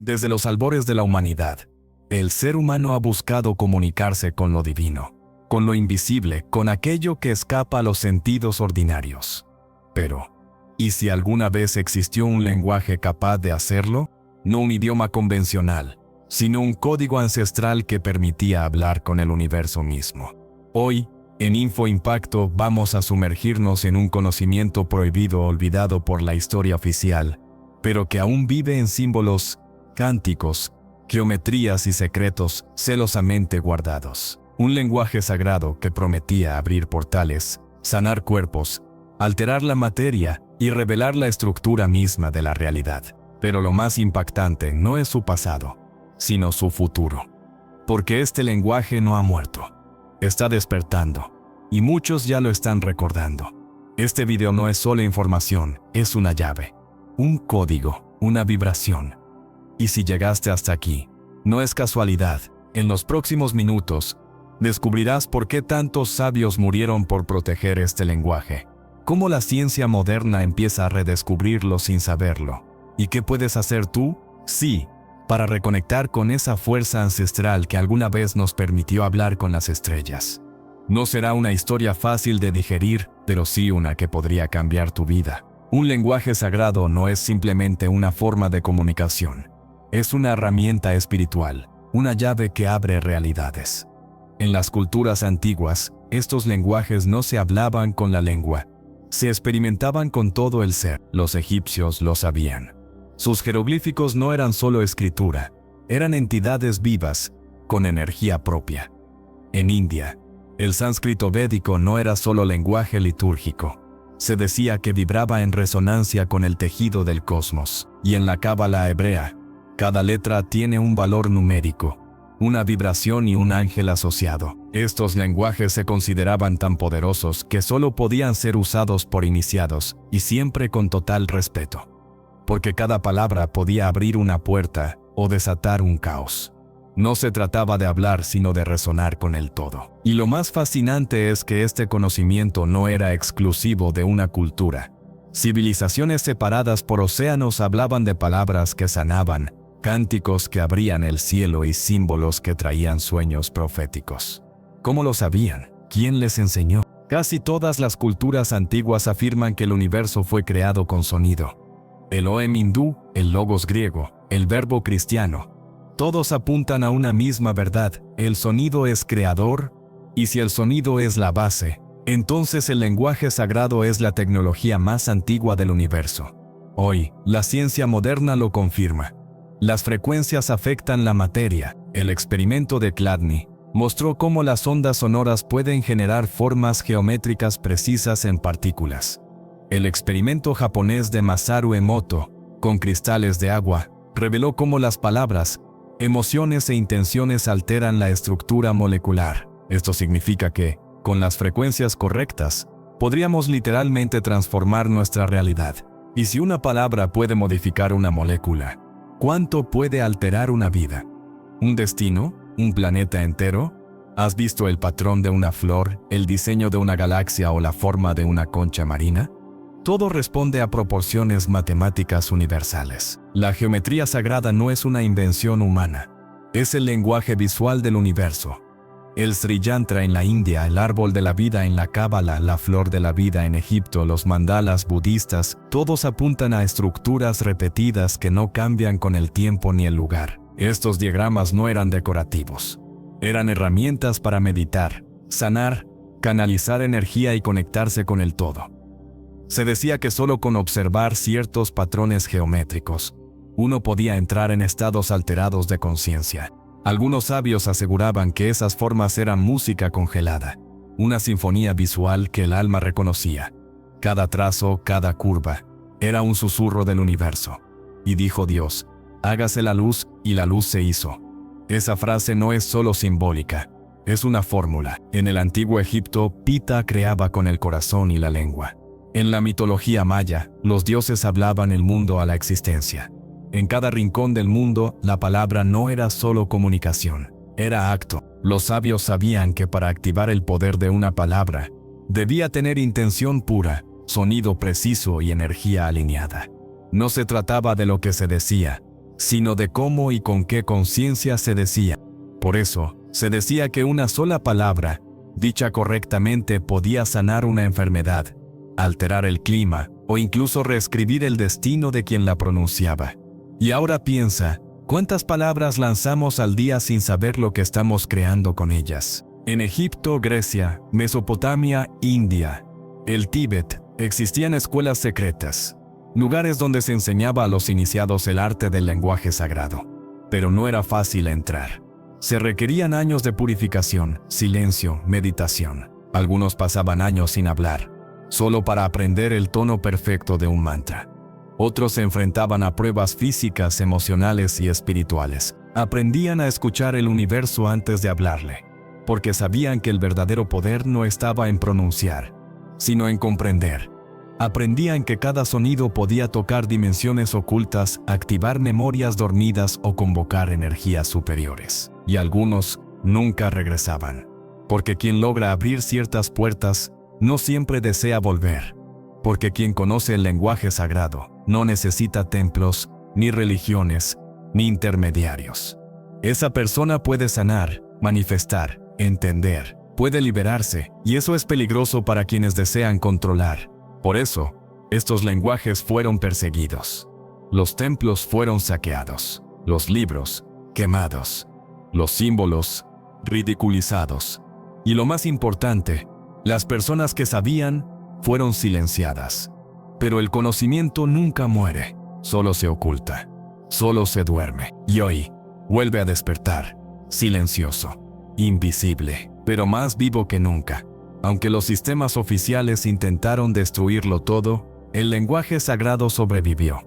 Desde los albores de la humanidad, el ser humano ha buscado comunicarse con lo divino, con lo invisible, con aquello que escapa a los sentidos ordinarios. Pero, ¿y si alguna vez existió un lenguaje capaz de hacerlo? No un idioma convencional, sino un código ancestral que permitía hablar con el universo mismo. Hoy, en Info Impacto, vamos a sumergirnos en un conocimiento prohibido olvidado por la historia oficial, pero que aún vive en símbolos, cánticos, geometrías y secretos celosamente guardados. Un lenguaje sagrado que prometía abrir portales, sanar cuerpos, alterar la materia y revelar la estructura misma de la realidad. Pero lo más impactante no es su pasado, sino su futuro. Porque este lenguaje no ha muerto. Está despertando. Y muchos ya lo están recordando. Este video no es solo información, es una llave, un código, una vibración. Y si llegaste hasta aquí, no es casualidad. En los próximos minutos, descubrirás por qué tantos sabios murieron por proteger este lenguaje, cómo la ciencia moderna empieza a redescubrirlo sin saberlo, y qué puedes hacer tú, sí, para reconectar con esa fuerza ancestral que alguna vez nos permitió hablar con las estrellas. No será una historia fácil de digerir, pero sí una que podría cambiar tu vida. Un lenguaje sagrado no es simplemente una forma de comunicación. Es una herramienta espiritual, una llave que abre realidades. En las culturas antiguas, estos lenguajes no se hablaban con la lengua, se experimentaban con todo el ser. Los egipcios lo sabían. Sus jeroglíficos no eran solo escritura, eran entidades vivas, con energía propia. En India, el sánscrito védico no era solo lenguaje litúrgico. Se decía que vibraba en resonancia con el tejido del cosmos. Y en la cábala hebrea, cada letra tiene un valor numérico, una vibración y un ángel asociado. Estos lenguajes se consideraban tan poderosos que solo podían ser usados por iniciados, y siempre con total respeto. Porque cada palabra podía abrir una puerta o desatar un caos. No se trataba de hablar, sino de resonar con el todo. Y lo más fascinante es que este conocimiento no era exclusivo de una cultura. Civilizaciones separadas por océanos hablaban de palabras que sanaban, cánticos que abrían el cielo y símbolos que traían sueños proféticos. ¿Cómo lo sabían? ¿Quién les enseñó? Casi todas las culturas antiguas afirman que el universo fue creado con sonido. El Oem hindú, el Logos griego, el Verbo cristiano. Todos apuntan a una misma verdad: el sonido es creador, y si el sonido es la base, entonces el lenguaje sagrado es la tecnología más antigua del universo. Hoy, la ciencia moderna lo confirma. Las frecuencias afectan la materia. El experimento de Chladni mostró cómo las ondas sonoras pueden generar formas geométricas precisas en partículas. El experimento japonés de Masaru Emoto, con cristales de agua, reveló cómo las palabras, emociones e intenciones alteran la estructura molecular. Esto significa que, con las frecuencias correctas, podríamos literalmente transformar nuestra realidad. Y si una palabra puede modificar una molécula, ¿cuánto puede alterar una vida? ¿Un destino? ¿Un planeta entero? ¿Has visto el patrón de una flor, el diseño de una galaxia o la forma de una concha marina? Todo responde a proporciones matemáticas universales. La geometría sagrada no es una invención humana. Es el lenguaje visual del universo. El Sri Yantra en la India, el árbol de la vida en la Cábala, la flor de la vida en Egipto, los mandalas budistas, todos apuntan a estructuras repetidas que no cambian con el tiempo ni el lugar. Estos diagramas no eran decorativos. Eran herramientas para meditar, sanar, canalizar energía y conectarse con el todo. Se decía que solo con observar ciertos patrones geométricos, uno podía entrar en estados alterados de conciencia. Algunos sabios aseguraban que esas formas eran música congelada, una sinfonía visual que el alma reconocía. Cada trazo, cada curva, era un susurro del universo. Y dijo Dios: hágase la luz, y la luz se hizo. Esa frase no es solo simbólica, es una fórmula. En el antiguo Egipto, Pita creaba con el corazón y la lengua. En la mitología maya, los dioses hablaban el mundo a la existencia. En cada rincón del mundo, la palabra no era solo comunicación, era acto. Los sabios sabían que para activar el poder de una palabra, debía tener intención pura, sonido preciso y energía alineada. No se trataba de lo que se decía, sino de cómo y con qué conciencia se decía. Por eso, se decía que una sola palabra, dicha correctamente, podía sanar una enfermedad, alterar el clima o incluso reescribir el destino de quien la pronunciaba. Y ahora piensa, ¿cuántas palabras lanzamos al día sin saber lo que estamos creando con ellas? En Egipto, Grecia, Mesopotamia, India, el Tíbet, existían escuelas secretas, lugares donde se enseñaba a los iniciados el arte del lenguaje sagrado. Pero no era fácil entrar. Se requerían años de purificación, silencio, meditación. Algunos pasaban años sin hablar, solo para aprender el tono perfecto de un mantra. Otros se enfrentaban a pruebas físicas, emocionales y espirituales. Aprendían a escuchar el universo antes de hablarle, porque sabían que el verdadero poder no estaba en pronunciar, sino en comprender. Aprendían que cada sonido podía tocar dimensiones ocultas, activar memorias dormidas o convocar energías superiores. Y algunos nunca regresaban, porque quien logra abrir ciertas puertas no siempre desea volver, porque quien conoce el lenguaje sagrado no necesita templos, ni religiones, ni intermediarios. Esa persona puede sanar, manifestar, entender, puede liberarse, y eso es peligroso para quienes desean controlar. Por eso, estos lenguajes fueron perseguidos. Los templos fueron saqueados, los libros quemados, los símbolos ridiculizados. Y lo más importante, las personas que sabían fueron silenciadas. Pero el conocimiento nunca muere, solo se oculta, solo se duerme. Y hoy, vuelve a despertar, silencioso, invisible, pero más vivo que nunca. Aunque los sistemas oficiales intentaron destruirlo todo, el lenguaje sagrado sobrevivió.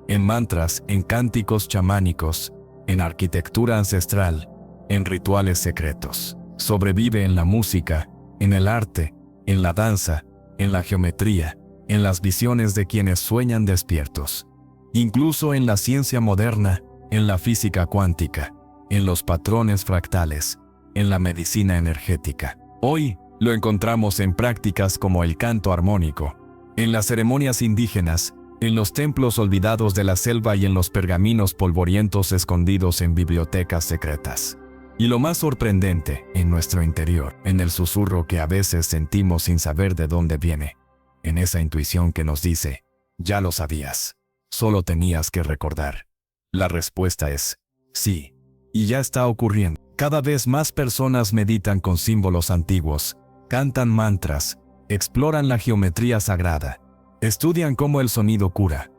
En mantras, en cánticos chamánicos, en arquitectura ancestral, en rituales secretos. Sobrevive en la música, en el arte, en la danza, en la geometría, en las visiones de quienes sueñan despiertos. Incluso en la ciencia moderna, en la física cuántica, en los patrones fractales, en la medicina energética. Hoy, lo encontramos en prácticas como el canto armónico, en las ceremonias indígenas, en los templos olvidados de la selva y en los pergaminos polvorientos escondidos en bibliotecas secretas. Y lo más sorprendente, en nuestro interior, en el susurro que a veces sentimos sin saber de dónde viene, en esa intuición que nos dice, ya lo sabías, solo tenías que recordar. La respuesta es, sí, y ya está ocurriendo. Cada vez más personas meditan con símbolos antiguos, cantan mantras, exploran la geometría sagrada, estudian cómo el sonido cura.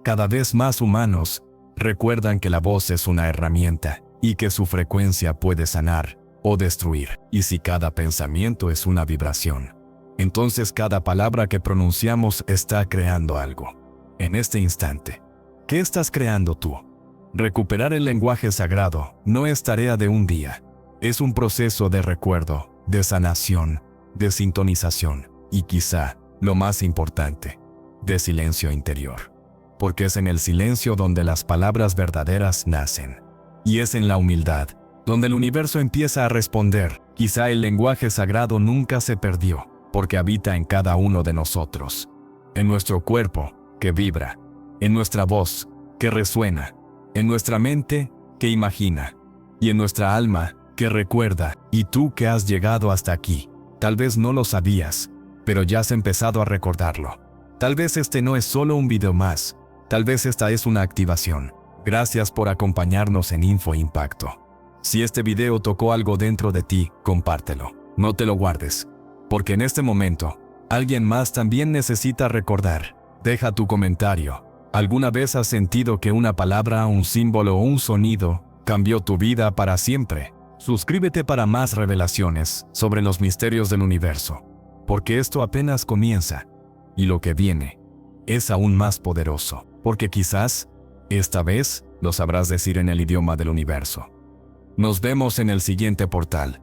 Cada vez más humanos recuerdan que la voz es una herramienta y que su frecuencia puede sanar o destruir. Y si cada pensamiento es una vibración, entonces cada palabra que pronunciamos está creando algo. En este instante, ¿qué estás creando tú? Recuperar el lenguaje sagrado no es tarea de un día. Es un proceso de recuerdo, de sanación, de sintonización y quizá, lo más importante, de silencio interior. Porque es en el silencio donde las palabras verdaderas nacen. Y es en la humildad donde el universo empieza a responder. Quizá el lenguaje sagrado nunca se perdió, porque habita en cada uno de nosotros. En nuestro cuerpo, que vibra. En nuestra voz, que resuena. En nuestra mente, que imagina. Y en nuestra alma, que recuerda. Y tú que has llegado hasta aquí, tal vez no lo sabías, pero ya has empezado a recordarlo. Tal vez este no es solo un video más, tal vez esta es una activación. Gracias por acompañarnos en Info Impacto. Si este video tocó algo dentro de ti, compártelo. No te lo guardes, porque en este momento, alguien más también necesita recordar. Deja tu comentario. ¿Alguna vez has sentido que una palabra, un símbolo o un sonido cambió tu vida para siempre? Suscríbete para más revelaciones sobre los misterios del universo, porque esto apenas comienza, y lo que viene es aún más poderoso, porque quizás, esta vez, lo sabrás decir en el idioma del universo. Nos vemos en el siguiente portal.